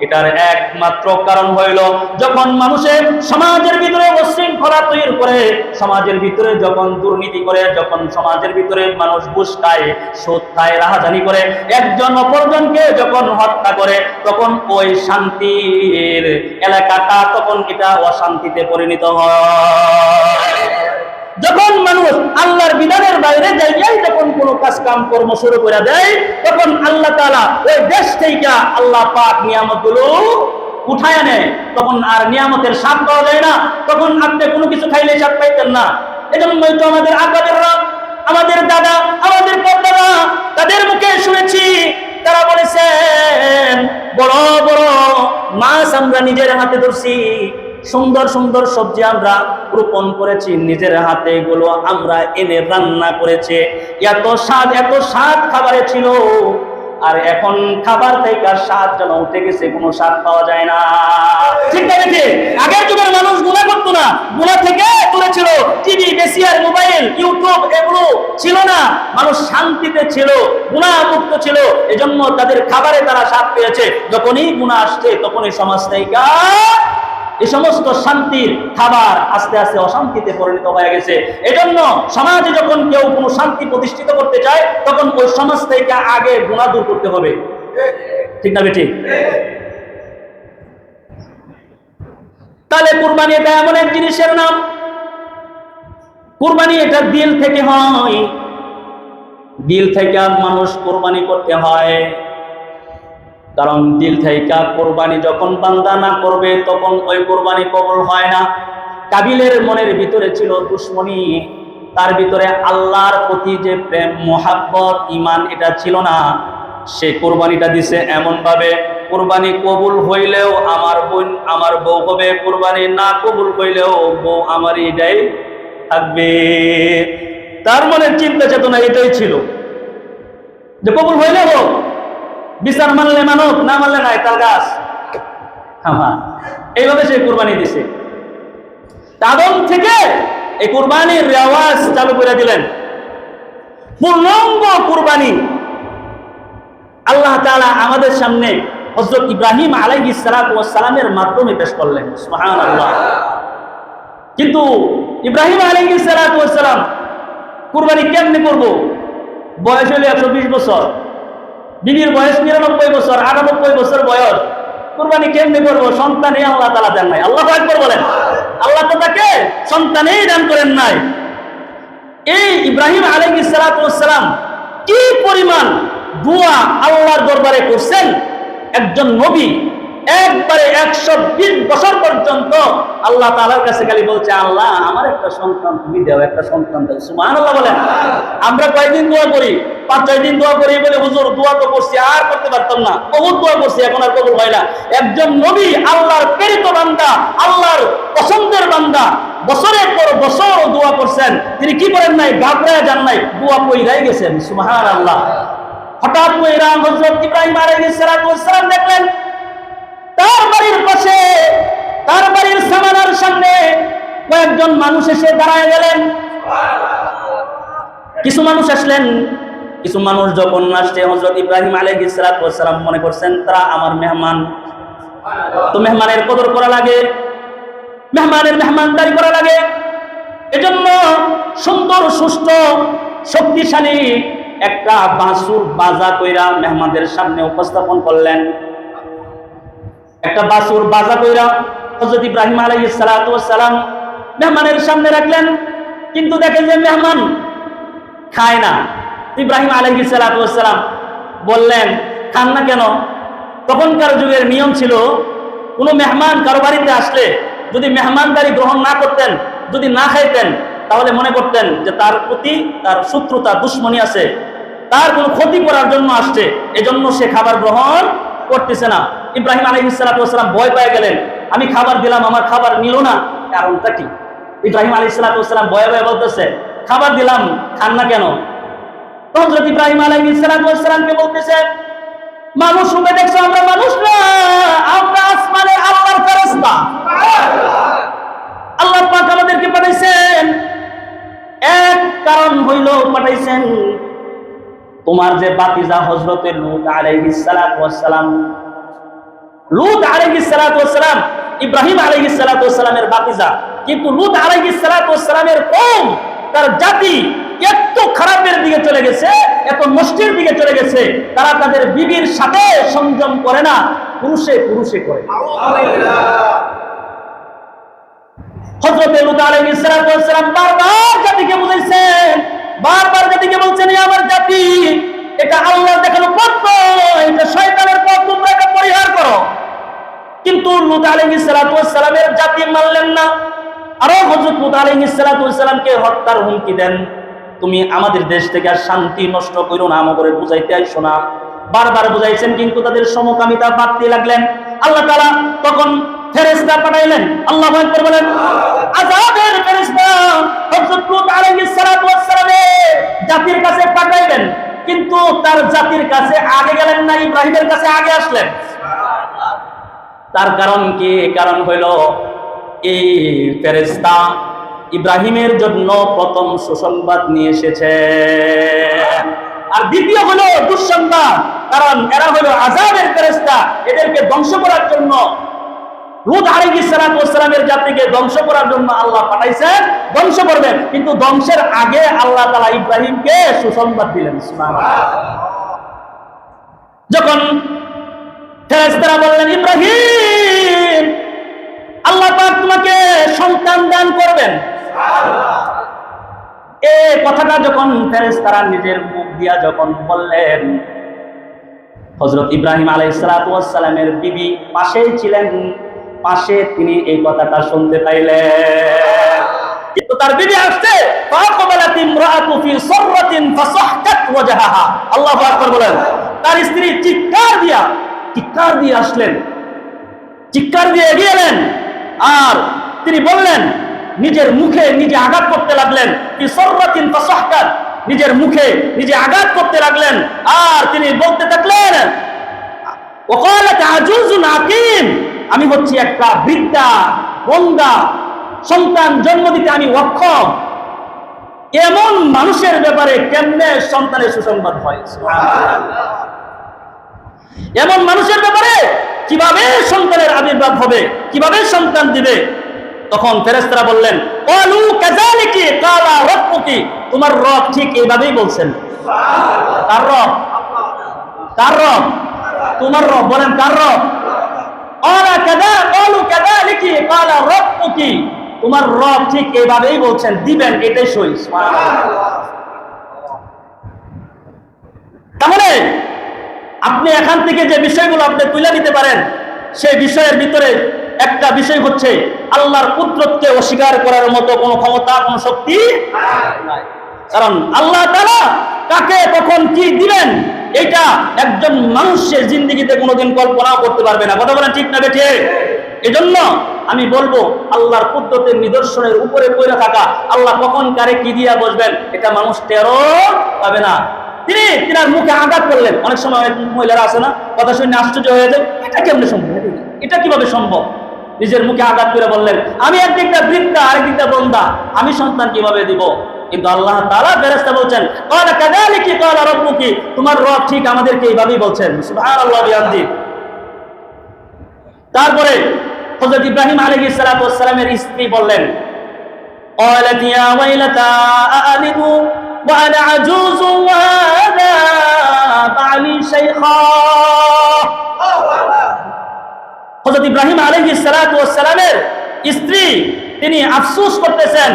এটার একমাত্র কারণ হইল যখন মানুষের সমাজের ভিতরে উশৃঙ্খলা তৈরি করে, সমাজের ভিতরে যখন দুর্নীতি করে, যখন সমাজের ভিতরে মানুষ ঘুষ খায়, সুদ খায়, রাহাজানি করে, একজন অপরজনকে যখন হত্যা করে, তখন ওই শান্তির এলাকাটা তখন এটা অশান্তিতে পরিণত হয়। যখন মানুষ আল্লাহর বিধানের বাইরে যাইয়াই যখন কোনো কাজ কাম কর্ম শুরু করে দেয়, তখন আল্লাহ তাআলা ওই দেশ থেকে আল্লাহ পাক নিয়ামতগুলো উঠায় নেয়। তখন আর নিয়ামতের স্বাদ পাওয়া যায় না। তখন আপনি কোনো কিছু খাইলে স্বাদ পাইতেন না। এজন্যই তো আমাদের আকাবেররা, আমাদের দাদা, আমাদের পর্দারা, তাদের মুখে শুনেছি তারা বলেছেন, বড় বড় মাছ আমরা নিজের হাতে ধরছি, সুন্দর সুন্দর সবজি আমরা রোপণ করেছি নিজের হাতে, এগুলো আমরা এনে রান্না করেছে, এত স্বাদ খাবারে ছিল। আর এখন খাবার থেকে স্বাদ যেন উঠে গেছে, কোনো স্বাদ পাওয়া যায় না। ঠিক না? আগের যুগের মানুষ গুনাহ করতো না, গুনাহ থেকে দূরে ছিল। টিভি, ভিসিআর, মোবাইল, ইউটিউব এগুলো ছিল না। মানুষ শান্তিতে ছিল, গুনাহ মুক্ত ছিল। এজন্য তাদের খাবারে তারা স্বাদ পেয়েছে। যখনই গুনাহ আসছে তখনই সমাজ থেকে এই সমস্ত শান্তির খাবার আস্তে আস্তে অশান্তিতে পরিণত হয়ে গেছে। এজন্য সমাজে যখন কেউ কোনো শান্তি প্রতিষ্ঠিত করতে চায়, তখন ওই সমাজ থেকে আগে গুনাহ দূর করতে হবে। ঠিক না বেঠিক? তাহলে কুরবানি এটা এমন এক জিনিসের নাম, কুরবানি এটা দিল থেকে হয়, দিল থেকে মানুষ কুরবানি করতে হয়। কারণ দিল থেকে কোরবানি যখন বান্দা না করবে তখন ওই কোরবানি কবুল হয় না। কাবিলের মনের ভিতরে ছিল দুশমনী, তার ভিতরে আল্লাহর প্রতি যে প্রেম, মোহাব্বত, ঈমান এটা ছিল না। সে কোরবানিটা দিছে এমন ভাবে, কোরবানি কবুল হইলেও আমার বোন আমার বউ হবে, কোরবানি না কবুল হইলেও বউ আমার এটাই থাকবে। তার মনের চিন্তা চেতনা এটাই ছিল যে কবুল হইলে হোক, বিচার মানলে মানুক, না মানলে নাই, তার গাছ। এইভাবে সে কুরবানি দিছে। আদম থেকে এই কুরবানির রেওয়াজ চালু করে দিলেন। পূর্ণাঙ্গ কুরবানি আল্লাহ তাআলা আমাদের সামনে হযরত ইব্রাহিম আলাইহিস সালাতু ওয়াস সালামের মাধ্যমে পেশ করলেন। সুবহানাল্লাহ। কিন্তু ইব্রাহিম আলাইহিস সালাতু ওয়াস সালাম কুরবানি কেমনে করব? বয়স হলো 120 বছর, বিবির বয়স 99 বছর, 98 বছর বয়স, কুরবানি কেমনে করবো? সন্তানই আল্লাহ তাআলা দেন নাই। আল্লাহু আকবার বলেন। আল্লাহ তো তাকে সন্তানই দান করেন নাই। এই ইব্রাহিম আলাইহিস সালাতু ওয়াস সালাম কি পরিমাণ দোয়া আল্লাহর দরবারে করছেন। একজন নবী একবারে 120 বছর পর্যন্ত আল্লাহ তাআলার কাছে খালি বলছে, আল্লাহ আমার একটা সন্তান তুমি দাও, একটা সন্তান দাও। সুবহানাল্লাহ বলেন। আমরা কয়দিন দোয়া করি? 5-6 দিন দোয়া করি বলে হুজুর দোয়া তো করছি আর করতে পারতাম না, বহুত দোয়া করছি এখন আর কবুল হয় না। একজন নবী, আল্লাহর প্রেরিত বান্দা, আল্লাহর পছন্দের বান্দা, বছরের পর বছর দোয়া করছেন, তিনি কি করেন নাই? ঘাবড়ায় যান নাই, দোয়া কইরাই গেছেন। সুবহানাল্লাহ। হঠাৎ করে হযরত ইব্রাহিম আলাইহিস সালাতু ওয়াস সালাম দেখলেন তার বাড়ির পাশে, তার বাড়ির সামানার সামনে কয়েকজন মানুষ এসে দাঁড়ায় গেলেন। কিছু মানুষ আসলেন, কিছু মানুষ যখন আসছে, হযরত ইব্রাহিম আলাইহিস সালাতু ওয়াস সালাম মনে করছেন তারা আমার মেহমান, তো মেহমানের কদর করা লাগে, মেহমানের মেহমানদারি করা লাগে। এজন্য সুন্দর, সুস্থ, শক্তিশালী একটা বাছুর বাজা কইরা মেহমানদের সামনে উপস্থাপন করলেন। একটা বাছুর বাজা কইরা হযরত ইব্রাহিম আলাইহিস সালাতু ওয়াস সালাম মেহমানের সামনে রাখলেন। কিন্তু দেখেন যে মেহমান খায় না। ইব্রাহিম আলাইহিস সালাতু ওয়াস সালাম বললেন, খান না কেন? তখনকার যুগের নিয়ম ছিল, কোনো মেহমান কারো বাড়িতে আসলে যদি মেহমানদারি গ্রহণ না করতেন, যদি না খাইতেন, তাহলে মনে করতেন যে তার প্রতি তার শত্রুতা, দুশ্মনী আছে, তার কোনো ক্ষতি করার জন্য আসছে, এজন্য সে খাবার গ্রহণ করতেছে না। ইব্রাহিম আলাইহিস সালাতু ওয়াস সালাম ভয় পেয়ে গেলেন, আমি খাবার দিলাম, আমার খাবার নিল না, কারণটা কি? ইব্রাহিম আলাইহিস সালাতু ওয়াস সালাম ভয়ে ভয়ে বলতেছে, খাবার দিলাম, খান না কেন? তো হযরত ইব্রাহিম আলাইহিস সালাতু ওয়াস সালামকে বলতেছে, মানুষ রূপে দেখছো, আমরা মানুষ না, আমরা আসমানের আল্লাহর ফেরেশতা। আল্লাহ পাক আমাদেরকে পাঠাইছেন, এক কারণ হইল পাঠাইছেন তোমার যে বাতিজা হযরত লূত আলাইহিস সালাতু ওয়াস সালাম, লূত আলাইহিস সালাতু ওয়াস সালাম ইব্রাহিম আলাইহিস সালাতু ওয়াস সালামের বাতিজা, কিন্তু লূত আলাইহিস সালাতু ওয়াস সালামের কওম, তার জাতি এত খারাপের দিকে চলে গেছে, এত নষ্টের দিকে চলে গেছে, তারা তাদের বিবির সাথে সংযম করে না, পুরুষে পুরুষে করে। হযরত লূত আলাইহিস সালাতু ওয়াস সালাম বারবার জাতিকে বুঝাইছেন, বারবার জাতিকে বলছেন, এই আমার জাতি, এটা আল্লাহর দেখানো পথ নয়, এটা শয়তানের পথ, তোমরা এটা পরিহার করো। কিন্তু লূত আলাইহিস সালাতু ওয়াস সালামের জাতি মানলেন না। আরো হযরত লূত আলাইহিস সালাতু ওয়াস সালামকে হত্যার হুমকি দেন, তুমি আমাদের দেশ থেকে আর শান্তি নষ্ট করো না, আমাকে বুঝাইতে আইসো না। বারবার বুঝাইছেন, কিন্তু তাদের সমকামিতা বাড়তে লাগলেন। আল্লাহ তাআলা তখন ফেরেশতা পাঠাইলেন। আল্লাহু আকবার বলেন। আযাবের ফেরেশতা হযরত লূত আলাইহিস সালাতু ওয়াস সালামের জাতির কাছে পাঠাইলেন, কিন্তু তার জাতির কাছে আগে গেলেন না, ইব্রাহিমের কাছে আগে আসলেন। তার কারণ কি? কারণ হইল এই ফেরেশতা ইব্রাহিমের জন্য প্রথম সুসংবাদ নিয়ে এসেছে, আর দ্বিতীয় হলো দুঃসংবাদ। কারণ এরা হলো আযাবের ফেরেশতা, এদেরকে ধ্বংস করার জন্য, লূত আলাইহিস সালাতু ওয়াস সালামের জাতিকে ধ্বংস করার জন্য আল্লাহ পাঠাইছেন, ধ্বংস করবেন। কিন্তু ধ্বংসের আগে আল্লাহ তাআলা ইব্রাহিমকে সুসংবাদ দিলেন। সুবহানাল্লাহ। যখন ফেরেশতারা বললেন, ইব্রাহিম, আল্লাহ পাক তোমাকে সন্তান দান করবেন, এই কথাটা যখন ফেরেশতারা নিজের মুখ দিয়া যখন বললেন, হযরত ইব্রাহিম আলাইহিস সালাতু ওয়াস সালামের বিবি পাশেই ছিলেন, পাশে তিনি এই কথাটা শুনতে পাইলেন। কিন্তু তার বিবি আসছে, ফাকাবালাত ইমরাআতু ফি সাররাতিন ফাসাহকাত ওয়াজহাহা। আল্লাহু আকবার বলেন। তার স্ত্রী চিৎকার দিয়ে আসলেন, চিৎকার দিয়ে এগিয়ে এলেন, আর তিনি বললেন, নিজের মুখে নিজে আঘাত করতে লাগলেন, ফি সাররাতিন ফাসাহকাত, নিজের মুখে নিজে আঘাত করতে লাগলেন। আর তিনি বলতে থাকলেন, ওয়াকালাত আজুজুন আকিম, আমি হচ্ছি একটা বৃদ্ধা বন্ধা, সন্তান জন্ম দিতে আমি অক্ষম। এমন মানুষের ব্যাপারে কেমনে সন্তানের সুসংবাদ হয়? এমন মানুষের ব্যাপারে কিভাবে সন্তানের আবির্ভাব হবে, কিভাবে সন্তান দিবে? তখন ফেরেশতারা বললেন, ক্বালু কাযালিকি ক্বালা রাব্বুকি, তোমার রব ঠিক এইভাবেই বলছেন। কার রব? কার রব? তোমার রব। বলেন কার রব? ক্বালু কাযালিকি ক্বালা রাব্বুকি, তোমার রব ঠিক এইভাবেই বলছেন, দিবেন, এটাই সই। তাহলে আপনি এখান থেকে যে বিষয়গুলো আপনি তুলে নিতে পারেন, সেই বিষয়ের ভিতরে একটা বিষয় হচ্ছে আল্লাহর কুদরতকে অস্বীকার করার মতো কোনো ক্ষমতা, কোনো শক্তি নাই। কারণ আল্লাহ তাআলা কাকে কখন কি দিবেন, এটা একজন মানুষের জিন্দেগিতে কোনোদিন কল্পনাও করতে পারবে না। কথা বলেন ঠিক না বেঠিক? এজন্য আমি বলবো, আল্লাহর কুদরতের নিদর্শনের উপরে পড়ে থাকা, আল্লাহ কখন কারে কি দিয়া বসবেন, এটা মানুষ টেরও পাবে না। তিনি তিনার মুখে আঘাত করলেন। অনেক সময় অনেক মহিলারা আছে না, কথা শুনে আশ্চর্য হয়ে যায়, এটা কেমনে সম্ভব, এটা কিভাবে সম্ভব? নিজের মুখে আঘাত করে বললেন, আমি একদিকটা বৃদ্ধা, আরেকদিকটা বন্ধা, আমি সন্তান কিভাবে দিব? কিন্তু আল্লাহ তাআলা ফেরেশতা বলছেন, ক্বালা কাযালিকি ক্বালা রাব্বুকি, তোমার রব ঠিক আমাদেরকে এইভাবেই বলছেন। সুবহানাল্লাহ বিহামদি। তারপরে হযরত ইব্রাহিম আলাইহিস সালাতু ওয়াস সালামের স্ত্রী বললেন, ক্বালাত ইয়া ওয়াইলাতা আলিদু ওয়া আনা আজুজু ওয়া হাদা বালি শাইখা। হযরত ইব্রাহিম আলাইহিস সালাতু ওয়াস সালামের স্ত্রী তিনি আফসোস করতেছেন,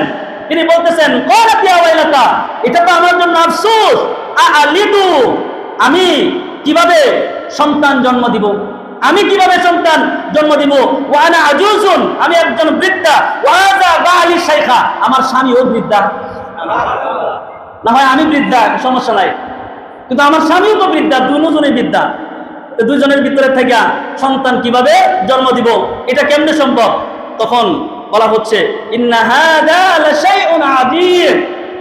তিনি বলতেছেন, ক্বালাত ইয়া ওয়াইলাতা, এটা তো আমার জন্য আফসোস, আলিদু, আমি কিভাবে সন্তান জন্ম দিব, আমি কিভাবে সন্তান জন্ম দিব, ওয়া আনা আজুজুন, আমি একজন বৃদ্ধা, ওয়া হাযা বালি শাইখা, আমার স্বামীও বৃদ্ধা। না হয় আমি বৃদ্ধা, সমস্যা নাই, কিন্তু আমার স্বামীও তো বৃদ্ধা, দুজনেই বৃদ্ধা, দুজনের ভিতরে থেকে সন্তান কিভাবে জন্ম দিব, এটা কেমনে সম্ভব? তখন বলা হচ্ছে, ইন্না হাযা লাশাইউন আযীব,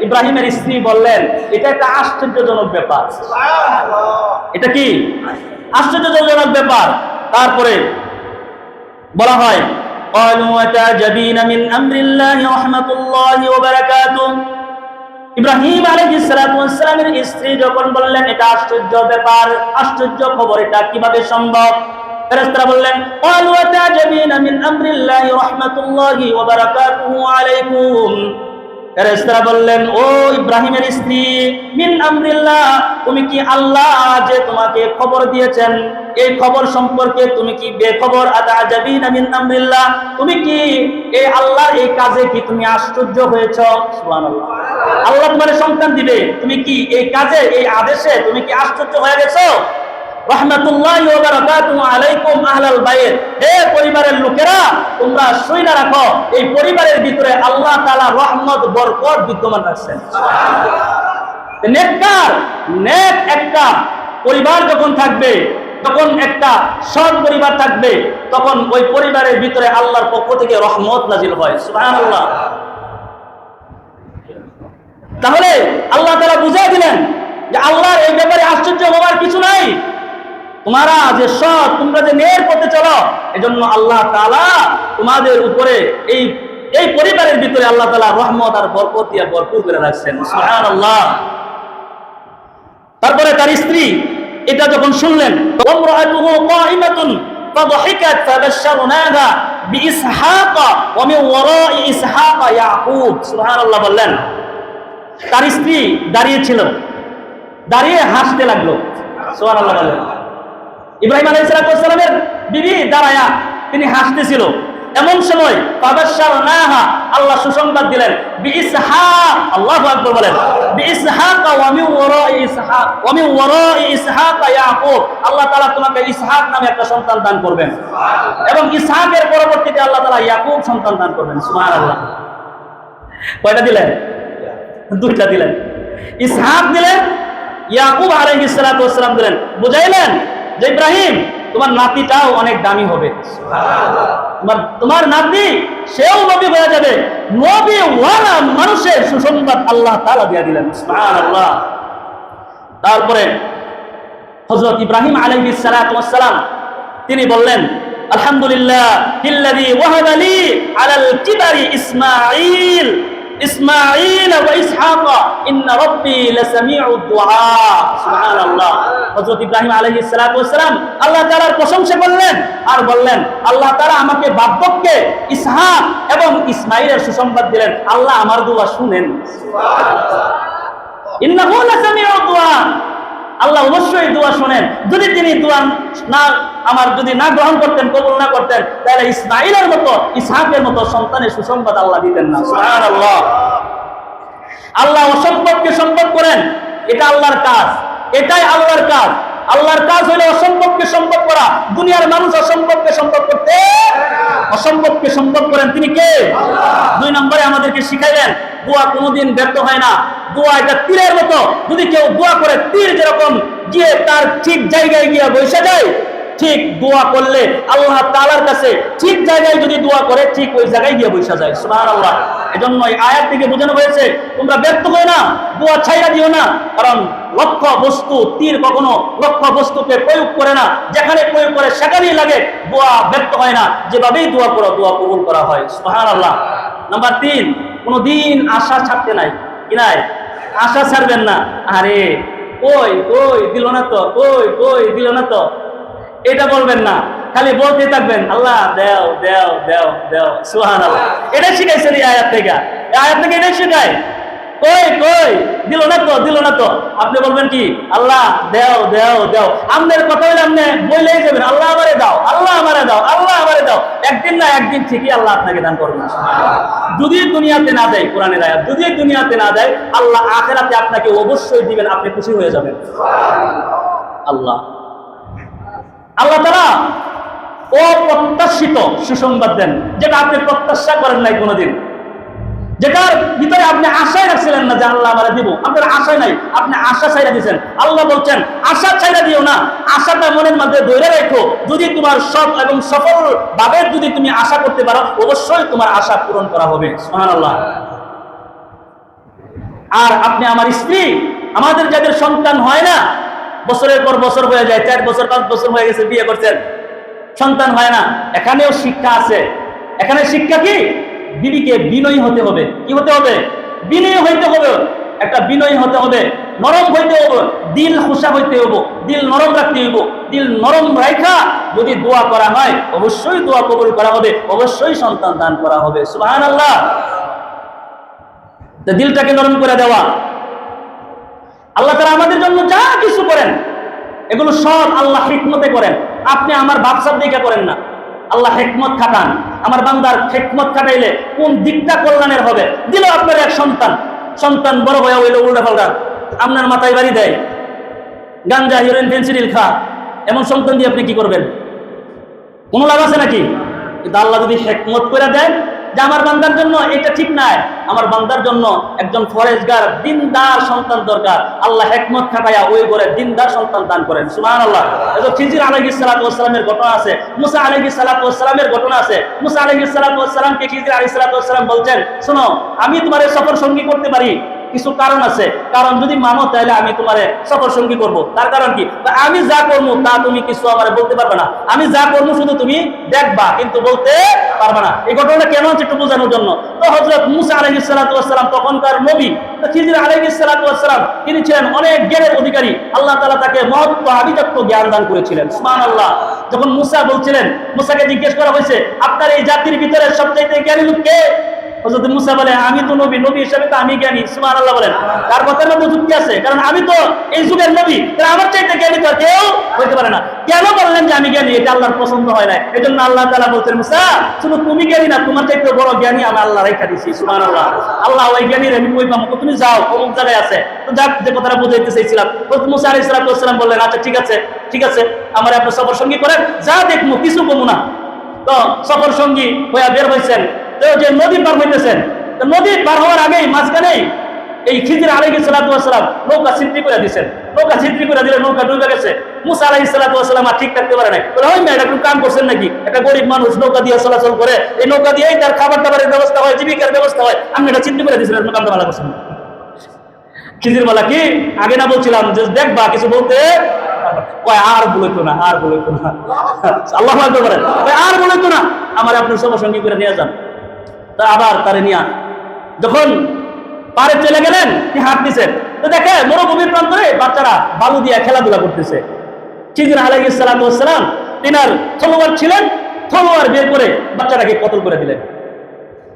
ইব্রাহিমের স্ত্রী বললেন, এটা একটা আশ্চর্যজনক ব্যাপার। এটা কি আশ্চর্যজনক ব্যাপার? তারপরে বলা হয়, ক্বালু আতাজাবিনা মিন আমরিল্লাহি রাহমাতুল্লাহি ওয়া বারাকাতুহু, ইব্রাহিম আলাইহিস সালাতু ওয়াস সালামের স্ত্রী যখন বললেন, এটা আশ্চর্য ব্যাপার, আশ্চর্য খবর, এটা কিভাবে সম্ভব? ফেরেশতারা বললেন, ক্বালু আতাজাবিনা মিন আমরিল্লাহি রাহমাতুল্লাহি ওয়া বারাকাতুহু আলাইকুম, ফেরেশতারা বললেন, ও ইব্রাহিমের স্ত্রী, মিন আমরিল্লাহ, তুমি কি আল্লাহ যে তোমাকে খবর দিয়েছেন এই খবর সম্পর্কে তুমি কি বেখবর? আতাজাবিনা মিন আমরিল্লাহ, তুমি কি এই আল্লাহর এই কাজে কি তুমি আশ্চর্য হয়েছ? সুবহানাল্লাহ। আল্লাহ তোমার সন্তান দিবে, তুমি কি এই কাজে এই আদেশে তুমি কি আশ্চর্য হয়ে গেছো? রাহমাতুল্লাহি ওয়া বারাকাতুহু আলাইকুম আহলাল বাইত, হে পরিবারের লোকেরা, তোমরা শুনে রাখো এই পরিবারের ভিতরে আল্লাহ তাআলা রহমত বরকত বিদ্যমান রাখছেন। সুবহানাল্লাহ। নেক একটা পরিবার যখন থাকবে, তখন একটা সৎ পরিবার থাকবে, তখন ওই পরিবারের ভিতরে আল্লাহর পক্ষ থেকে রহমত নাজিল হয়। সুবহানাল্লাহ। তাহলে আল্লাহ তাআলা বুঝিয়ে দিলেন যে আল্লাহর এই ব্যাপারে আশ্চর্য হওয়ার কিছু নাই। তোমরা যে সৎ, তোমরা যে নেয়ের পথে চলো, এজন্য আল্লাহ তাআলা তোমাদের উপরে এই পরিবারের ভিতরে আল্লাহ তাআলা রহমত আর বরকত দিয়ে ভরপুর করে রাখছেন। সুবহানাল্লাহ। তারপরে তার স্ত্রী এটা যখন শুনলেন, ওমরাতুহু কাইমাতুন ফাদহিকাত ফাবাশশারনাহা বিইসহাক ওয়া মিন ওয়ারাই ইসহাক ইয়াকুব। সুবহানাল্লাহ বললেন। তার স্ত্রী দাঁড়িয়ে ছিল, দাঁড়িয়ে হাসতে লাগলো। সুবহানাল্লাহ বললেন। ইব্রাহিম আলাইহিস সালামের বিবি দাঁড়ায়া তিনি হাসতেছিল। এমন সময় ফাবাশশারনাহা, আল্লাহ সুসংবাদ দিলেন, বিইসহাক, আল্লাহু আকবার বলেন, বিইসহাক ওয়া মিন ওয়ারাই ইসহাক ওয়া মিন ওয়ারাই ইসহাক ইয়াকুব, আল্লাহ তাআলা তোমাকে ইসহাক নামে একটা সন্তান দান করবেন এবং ইসহাকের পরবর্তীতে আল্লাহ তাআলা ইয়াকুব সন্তান দান করবেন। সুবহানাল্লাহ। কয়টা দিলেন? দুইটা দিলেন। ইসহাক দিলেন, ইয়াকুব আলাইহিস সালাতু ওয়াস সালাম দিলেন। বুঝাইলেন যে ইব্রাহিম, তোমার নাতিটাও অনেক দামি হবে। তোমার নাতি সেও নবী হয়ে যাবে। নবী ওয়ালা মানুষের সুসংবাদ আল্লাহ তাআলা দিয়ে দিলেন। সুবহানাল্লাহ। তারপরে হযরত ইব্রাহিম আলাইহিস সালাতু ওয়াস সালাম তিনি বললেন, আলহামদুলিল্লাহ ইল্লাযী ওয়াহাবা লি আলাল কিবারি ইসমাঈল ওয়া ইসহাক ইন্না রাব্বী লাসামিউদ দুআ। সুবহানাল্লাহ। হযরত ইব্রাহিম আলাইহিস সালাতু ওয়াস সালাম আল্লাহ তাআলার প্রশংসা করলেন আর বললেন, আল্লাহ তাআলা আমাকে বার্ধক্যে ইসহাক এবং ইসমাঈলের সুসংবাদ দিলেন, আল্লাহ আমার দোয়া শুনেন। সুবহানাল্লাহ। ইন্নাহু লাসামিউদ দুআ, আল্লাহ অবশ্যই দোয়া শুনেন। যদি তিনি দোয়া যদি না গ্রহণ করতেন, কবুল না করতেন, তাহলে ইসমাঈলের মতো, ইসহাকের মতো সন্তানের সুসংবাদ আল্লাহ দিতেন না। সুবহানাল্লাহ। আল্লাহ অসম্ভবকে সম্ভব করেন, এটা আল্লাহর কাজ, এটাই আল্লাহর কাজ। আল্লাহর কাজ হলো অসম্ভবকে সম্ভব করা। দুনিয়ার মানুষ অসম্ভবকে সম্ভব করতে, অসম্ভবকে সম্ভব করেন তিনি কে? আল্লাহ। 2 নম্বরে আমাদেরকে শিখাইলেন, দোয়া কোনোদিন ব্যর্থ হয় না। দোয়া এটা তীরের মতো, যদি কেউ দোয়া করে, তীর যেরকম গিয়ে তার ঠিক জায়গায় গিয়ে বসে যায়, ঠিক দোয়া করলে আল্লাহ তাআলার কাছে ঠিক জায়গায় যদি দোয়া করে, ঠিক ওই জায়গায় গিয়ে বসে যায়। সুবহানাল্লাহ। এজন্য এই আয়াত থেকে বোঝানো হয়েছে, তোমরা ব্যর্থ হও না, দোয়া ছাইড়া দিও না, কারণ লক্ষ্য বস্তু, তীর কখনো লক্ষ্য বস্তুকে প্রয়োগ করে না, যেখানে প্রয়োগ করে সেখানেই লাগে। দোয়া ব্যর্থ হয় না, যেভাবেই দোয়া করো দোয়া কবুল করা হয়। সুবহানাল্লাহ। নাম্বার 3, কোনদিন আশা ছাড়তে নাই। কি নাই? আশা ছাড়বেন না। আরে কই কই দিল না তো, কই দিল না তো, এটা বলবেন না, খালি বলতে থাকবেন, আল্লাহ দেও দেও দেও দেও। সুবহানাল্লাহ। এটা শিখাইছেন এই আয়াত থেকে। এই আয়াত থেকে এটা শিখায়, কই দিল না তো, দিল না তো। আপনি বলবেন কি, আল্লাহ দেও দেও দেও। আপনার কথা হলে আপনি বলেই যাবেন, আল্লাহ আমারে দাও, আল্লাহ আমারে দাও, আল্লাহ আমারে দাও। একদিন না একদিন ঠিকই আল্লাহ আপনাকে দান করবেন। যদি দুনিয়াতে না দেয়, কোরআনের আয়াত, যদি দুনিয়াতে না দেয়, আল্লাহ আখিরাতে আপনাকে অবশ্যই দিবেন, আপনি খুশি হয়ে যাবেন। আল্লাহ তাআলা অপ্রত্যাশিত সুসংবাদ দেন, যেটা আপনি প্রত্যাশা করেন নাই কোনোদিন, যেটার ভিতরে আপনি আশাই রাখছিলেন না যে আল্লাহ আমারে দিব, আপনার আশাই নাই, আপনি আশা ছাইড়া দিয়েছেন। আল্লাহ বলছেন, আশা ছাইড়া দিও না, আশাটা মনের মধ্যে ধরে রাখো। যদি তোমার সৎ এবং সফল ভাবে যদি তুমি আশা করতে পারো, অবশ্যই তোমার আশা পূরণ করা হবে। সুবহানাল্লাহ। আর আপনি আমার স্ত্রী, আমাদের যাদের সন্তান হয় না, বছরের পর বছর হয়ে যায়, 4 বছর 5 বছর হয়ে গেছে, বিয়ে করছেন, সন্তান হয় না, এখানেও শিক্ষা আছে। এখানে শিক্ষা কি? বিবিকে বিনয়ী হতে হবে। কি হতে হবে? বিনয়ী হইতে হবে। একটা বিনয়ী হতে হবে, নরম হইতে হবে, দিল খুশা হইতে হবে, দিল নরম রাখতে হইব। দিল নরম রাখা যদি দোয়া করা হয়, অবশ্যই দোয়া কবুল করা হবে, অবশ্যই সন্তান দান করা হবে। সুবহানাল্লাহ। তো দিলটাকে নরম করে দেওয়া। আল্লাহ তাআলা আমাদের জন্য যা কিছু করেন এগুলো সব আল্লাহ হিকমতে করেন। আপনি আমার ভাবসাব দেখে করেন না, আল্লাহ হিকমত খাটান। আমার বান্দার হিকমত খাটাইলে কোন দিকটা কল্যাণের হবে। দিল আপনার এক সন্তান, সন্তান বড় হয়ে হইলো উল্টা পাল্টা আপনার মাথায় বাড়ি দেয়, গাঞ্জা হিরোইন ফেন্সিডিল খা, এমন সন্তান দিয়ে আপনি কি করবেন? কোনো লাভ আছে নাকি? কিন্তু আল্লাহ যদি হিকমত করে দেন যে আমার বান্দার জন্য এটা ঠিক নাই, আমার বান্দার জন্য একজন ফরেজগার দিনদার সন্তান দরকার, আল্লাহ হিকমত খাটায়া ওই ঘরে দিনদার সন্তান দান করেন। সুবহানাল্লাহ। এই খিজির আলাইহিস সালাতু ওয়াস সালামের ঘটনা আছে, মুসা আলাইহিস সালাতু ওয়াস সালামের ঘটনা আছে। মুসা আলাইহিস সালাতু ওয়াস সালামকে খিজির আলাইহিস সালাতু ওয়াস সালাম বলছেন, শোনো আমি তোমারে সফর সঙ্গী করতে পারি, কিছু কারণ আছে, কারণ যদি মানো তাহলে আমি তোমারে সফর সঙ্গী করব। তার কারণ কি? আমি যা করবো তা তুমি কিছু আমারে বলতে পারবে না, আমি যা করবো শুধু তুমি দেখবা কিন্তু বলতে পারবে না। এই ঘটনাটা কেন হচ্ছে একটু বোঝানোর জন্য। তো হযরত মুসা আলাইহিস সালাতু ওয়াস সালাম তখনকার নবী, তো খিজির আলাইহিস সালাতু ওয়াস সালাম তিনি ছিলেন অনেক জ্ঞানের অধিকারী, আল্লাহ তাআলা তাকে মহত্ব আভিজাত্য জ্ঞান দান করেছিলেন। সুবহানাল্লাহ। যখন মুসা বলছিলেন, মুসাকে জিজ্ঞেস করা হয়েছে আপনার এই জাতির ভিতরে সবচাইতে জ্ঞানী লোক কে? হযরত মুসা বলে আমি তো নবী, নবী হিসেবে তো আমি জ্ঞানী। সুবহানাল্লাহ বলেন। তার কথার মধ্যে যুক্তি আছে, কারণ আমি তো এই যুগের নবী, তাহলে আমার চাইতে জ্ঞানী তো কেউ হইতে পারে না। কেন বললেন যে আমি জ্ঞানী? এটা আল্লাহর পছন্দ হয় না, এজন্য আল্লাহ তাআলা বলতেন মুসা শুধু তুমি জ্ঞানী না, তোমার চাইতে বড় জ্ঞানী আমি আল্লাহ রেখা দিয়েছি। সুবহানাল্লাহ। আল্লাহ ওই জ্ঞানীর আমি কই পাবো? তুমি যাও অমুক জায়গায় আছে। তো যাক, যে কথাটা বুঝাইতে চাইছিলাম, হযরত মুসা আলাইহিস সালাতু ওয়াস সালাম বললেন আচ্ছা ঠিক আছে, ঠিক আছে, আমার আপনি সফর সঙ্গী করেন, যা দেখবো কিছু কমু না। তো সফর সঙ্গী হইয়া বের হইছেন, তো যে নদী পার হইতেছেন, নদী পার হওয়ার আগেই মাঝখানেই এই খিজির আলাইহিস সালাতু ওয়াস সালাম নৌকা ছিদ্র করে দিয়েছেন। নৌকা ছিদ্র করে দিলে নৌকা ডুবে গেছে। মুসা আলাইহিস সালাতু ওয়াস সালাম আর ঠিক থাকতে পারে নাই, বলে ওই মেয়েটা কোনো কাম করছেন নাকি? একটা গরিব মানুষ নৌকা দিয়ে চলাচল করে, এই নৌকা দিয়েই তার খাবার দাবারের ব্যবস্থা হয়, জীবিকার ব্যবস্থা হয়, আপনি এটা ছিদ্র করে দিয়েছেন, কামটা ভালো করছেন। খিজির বলা কি আগে না বলছিলাম যে দেখবা কিছু বলতে কয় আর বলতো না, আর বলতো না। আল্লাহু আকবার বলেন। আর বলতো না, আমার আপনি সবার সঙ্গী করে নিয়ে যান। তা আবার তারে নিয়া যখন পারে চলে গেলেন, কি হাত দিছেন, তো দেখে মরুভূমির প্রান্তরে বাচ্চারা বালু দিয়ে খেলাধুলা করতেছে। খিজির আলাইহিস সালাতু ওয়াস সালাম তিনার তলোয়ার ছিলেন, তলোয়ার বের করে বাচ্চাটাকে কতল করে দিলেন।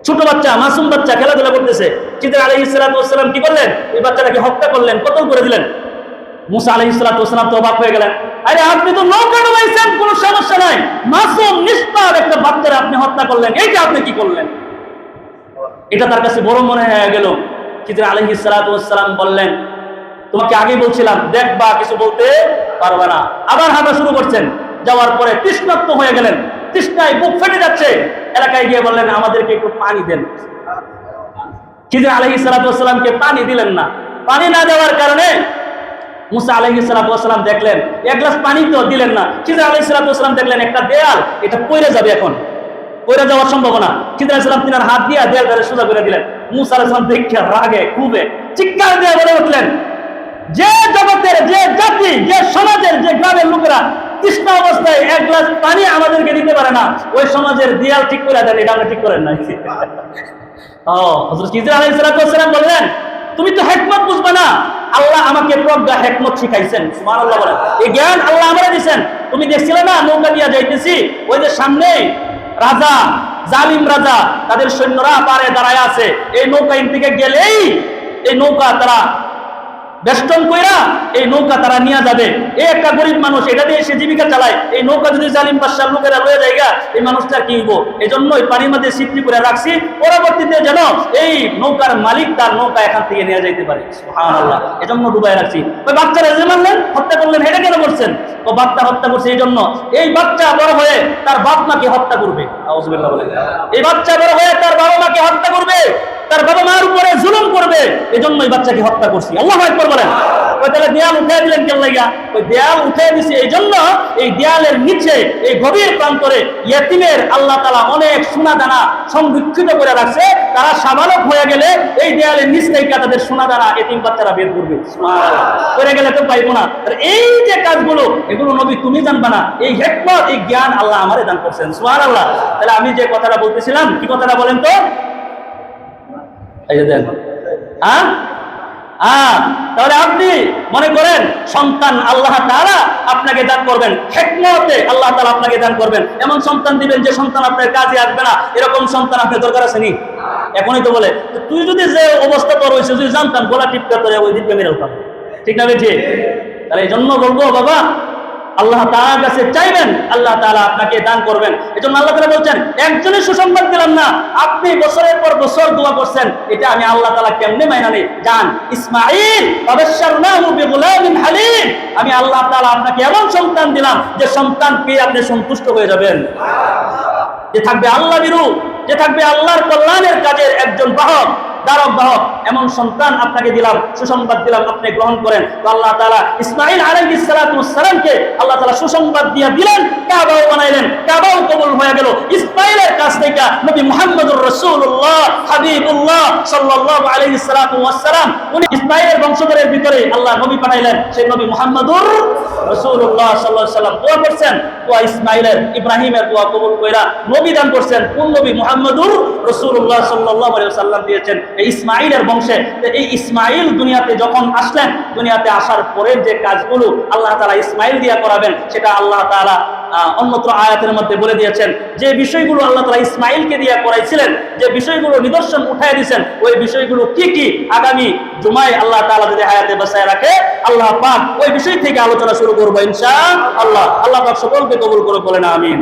ছোট বাচ্চা, মাসুম বাচ্চা খেলাধুলা করতেছে। খিজির আলাইহিস সালাতু ওয়াস সালাম কি করলেন? এই বাচ্চাটাকে হত্যা করলেন, কতল করে দিলেন। মুসা আলাইহিস সালাতু ওয়াস সালাম তো অবাক হয়ে গেলেন, আরে আপনি তো নৌকা ডুবাইছেন, কোনো সমস্যা নাই, মাসুম নিষ্পাপ একটা বাচ্চারা আপনি হত্যা করলেন, এইটা আপনি কি করলেন? এটা তার কাছে বড় মনে হয়ে গেল। খিজির আলাইহিস সালাতু ওয়াস সালাম বললেন, তোমাকে আগে বলছিলাম দেখবা কিছু বলতে পারবে না। আবার হাঁটা শুরু করছেন, যাওয়ার পরে তৃষ্ণার্ত হয়ে গেলেন, তৃষ্ণায় বুক ফেটে যাচ্ছে। এলাকায় গিয়ে বললেন আমাদেরকে একটু পানি দেন। খিজির আলাইহিস সালাতু ওয়াস সালামকে পানি দিলেন না। পানি না দেওয়ার কারণে মুসা আলাইহিস সালাতু ওয়াস সালাম দেখলেন এক গ্লাস পানি তো দিলেন না। খিজির আলাইহিস সালাতু ওয়াস সালাম দেখলেন একটা দেয়াল, এটা পড়ে যাবে, এখন পড়ে যাওয়ার সম্ভাবনা। খিজির আলাইহিস সালাম তিনার হাত দিয়ে দেয়াল ধরে সোজা করে দিলেন। মুসা আলাইহিস সালাম দেখে রাগে খুবে চিৎকার দিয়ে বলে উঠলেন, যে জগতের, যে জাতি, যে সমাজের, যে গ্রামের লোকেরা তৃষ্ণা অবস্থায় এক গ্লাস পানি আমাদেরকে দিতে পারে না, ওই সমাজের দেয়াল ঠিক করে দেন, এটা আমরা ঠিক করেন না। হযরত খিজির আলাইহিস সালাতু ওয়াস সালাম বললেন, তুমি তো হিকমত বুঝবে না, আল্লাহ আমাকে প্রজ্ঞা হিকমত শিখাইছেন। সুবহানাল্লাহ বলেন। এই জ্ঞান আল্লাহ আমারে দিবেন। তুমি দেখছিলে না নৌকা দিয়া যাইতেছি, ওই যে সামনে রাজা, জালিম রাজা, তাদের সৈন্যরা পারে দাঁড়ায় আছে, এই নৌকা থেকে গেলেই এই নৌকা তারা বেষ্টন কইরা এই নৌকা তারা নিয়ে যাবে। এই একটা গরিব মানুষ, এটা দিয়ে সে জীবিকা চালায়, এই নৌকা যদি জালিম বাদশার লোকেরা লয়ে যায়গা, এই মানুষটা কি হইব? এই জন্য ওই পানির মধ্যে সিদ্ধি করে রাখছি, পরবর্তীতে যেন এই নৌকার মালিক তার নৌকা এখান থেকে নিয়ে যাইতে পারে। সুবহানাল্লাহ। এই জন্য ডুবাই রাখছি। ওই বাচ্চারা যে মারলেন, হত্যা করলেন, এটা কেন করছেন? ও বাচ্চা হত্যা করছে এই জন্য, এই বাচ্চা বড় হয়ে তার বাপ মাকে হত্যা করবে। আউযুবিল্লাহ বলেন। এই বাচ্চা বড় হয়ে তার বাবা মাকে হত্যা করবে, তার বাবা মার উপরে জুলুম করবে, এজন্য এই বাচ্চাকে হত্যা করছি। আল্লাহু আকবার বলেন। ওই তাহলে দেয়াল উঠে দিলেন কেন লাগা? ওই দেয়াল উঠে দিছে এই জন্য, এই দেয়ালের নিচে এই গভীর প্রান্তরে ইয়েতিমের আল্লাহ তাআলা অনেক সোনা দানা সংরক্ষিত করে রাখছে। তারা সাবালক হয়ে গেলে এই দেয়ালের নিচ থেকে তাদের সোনা দানা এতিম বাচ্চারা বের করবে। সুবহানাল্লাহ। করে গেলে তো পাইবো না। এই যে কাজগুলো, এগুলো নবী তুমি জানবা না, এই হিকমত, এই জ্ঞান আল্লাহ আমারে দান করছেন। সুবহানাল্লাহ। তাহলে আমি যে কথাটা বলতেছিলাম, কি কথাটা বলেন তো? তাহলে আপনি মনে করেন সন্তান আল্লাহ তাআলা আপনাকে দান করবেন, হিকমতে আল্লাহ তাআলা আপনাকে দান করবেন, এমন সন্তান দিবেন যে সন্তান আপনার কাজে আসবে না। এরকম সন্তান আপনার দরকার আছে নি? এখনই তো বলে তুই যদি যে অবস্থা তোর হয়েছে যদি জানতাম গলা টিপটা তোর ওই দিনকে মেরে উঠাম, ঠিক না বেঠিক? তাহলে এই জন্য বলবো বাবা, আল্লাহ তাআলার কাছে চাইবেন, আল্লাহ তাআলা আপনাকে দান করবেন। এজন্য আল্লাহ তাআলা বলছেন, একজনের সুসংবাদ দিলাম না, আপনি বছরের পর বছর দোয়া করছেন, এটা আমি আল্লাহ তাআলা কেমনে মাইনা নেই? জান ইসমাঈল ফাবাশশারনাহু বিগুলামিন হালিম, আমি আল্লাহ তাআলা আপনাকে এমন সন্তান দিলাম যে সন্তান পেয়ে আপনি সন্তুষ্ট হয়ে যাবেন, যে থাকবে আল্লাহ বিরু, যে থাকবে আল্লাহর কল্যাণের কাজের একজন বাহক, দ্বারক বাহক, এমন সন্তান আপনাকে দিলাম, সুসংবাদ দিলাম, আপনি গ্রহণ করেন। তো আল্লাহ তাআলা ইসমাঈল আলাইহিস সালাতু ওয়াস সালামকে আল্লাহ তাআলা সুসংবাদ দিয়ে দিলেন, কাবাও বানাইলেন, কাবাও কবুল হয়ে গেল। ইসমাঈলের কাছ থেকে নবী মুহাম্মদুর রাসূলুল্লাহ হাবিবুল্লাহ সাল্লাল্লাহু আলাইহি সালাতু ওয়াস সালাম, উনি ইসমাঈলের বংশধরের ভিতরে আল্লাহ নবী পাঠাইলেন, সেই নবী মুহাম্মদুর রাসূলুল্লাহ সাল্লাল্লাহু আলাইহি সাল্লাম দোয়া করছেন, দোয়া ইসমাঈলের ইব্রাহিমের দোয়া কবুল কইরা নবী দান করছেন, কোন নবী? মুহাম্মদুর রাসূলুল্লাহ সাল্লাল্লাহু আলাইহি সাল্লাম দিয়েছেন এই ইসমাঈলের বংশে। এই ইসমাঈল দুনিয়াতে যখন আসলেন, দুনিয়াতে আসার পরের যে কাজগুলো আল্লাহ তাআলা ইসমাঈল দিয়া করাবেন, সেটা আল্লাহ তাআলা অন্যত্র আয়াতের মধ্যে বলে দিয়েছেন। যে বিষয়গুলো আল্লাহ তাআলা ইসমাঈলকে দিয়া করাইছিলেন, যে বিষয়গুলো নিদর্শন উঠায় দিয়েছেন, ওই বিষয়গুলো কি কি আগামী জুমায় আল্লাহ তাআলা যদি হায়াতে বাঁচায় রাখে, আল্লাহ পাক ওই বিষয় থেকে আলোচনা শুরু করবো ইনশাআল্লাহ। আল্লাহ পাক সকলকে কবুল করে বলেন আমিন।